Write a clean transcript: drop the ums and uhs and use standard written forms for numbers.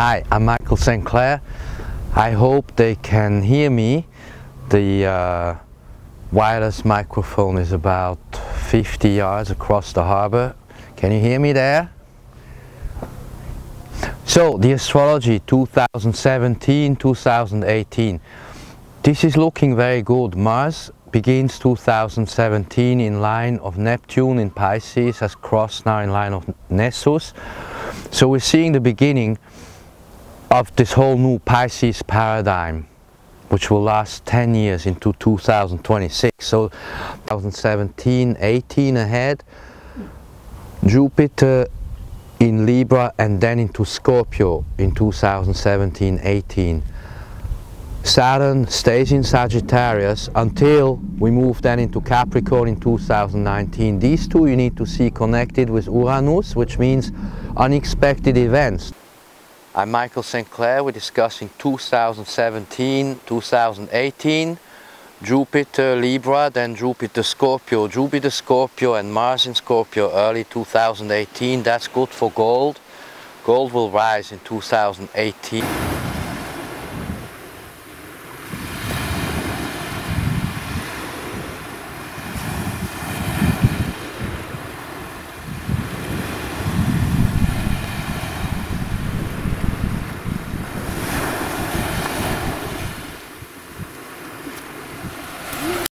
Hi, I'm Michael St.Clair. I hope they can hear me. The wireless microphone is about 50 yards across the harbor. Can you hear me there? So, the astrology 2017-2018. This is looking very good. Mars begins 2017 in line of Neptune in Pisces, has crossed now in line of Nessus. So we're seeing the beginning of this whole new Pisces paradigm, which will last 10 years into 2026. So 2017-18 ahead, Jupiter in Libra and then into Scorpio in 2017-18. Saturn stays in Sagittarius until we move then into Capricorn in 2019. These two you need to see connected with Uranus, which means unexpected events. I'm Michael St.Clair. We're discussing 2017-2018, Jupiter Libra, then Jupiter Scorpio. Jupiter Scorpio and Mars in Scorpio early 2018. That's good for gold. Gold will rise in 2018.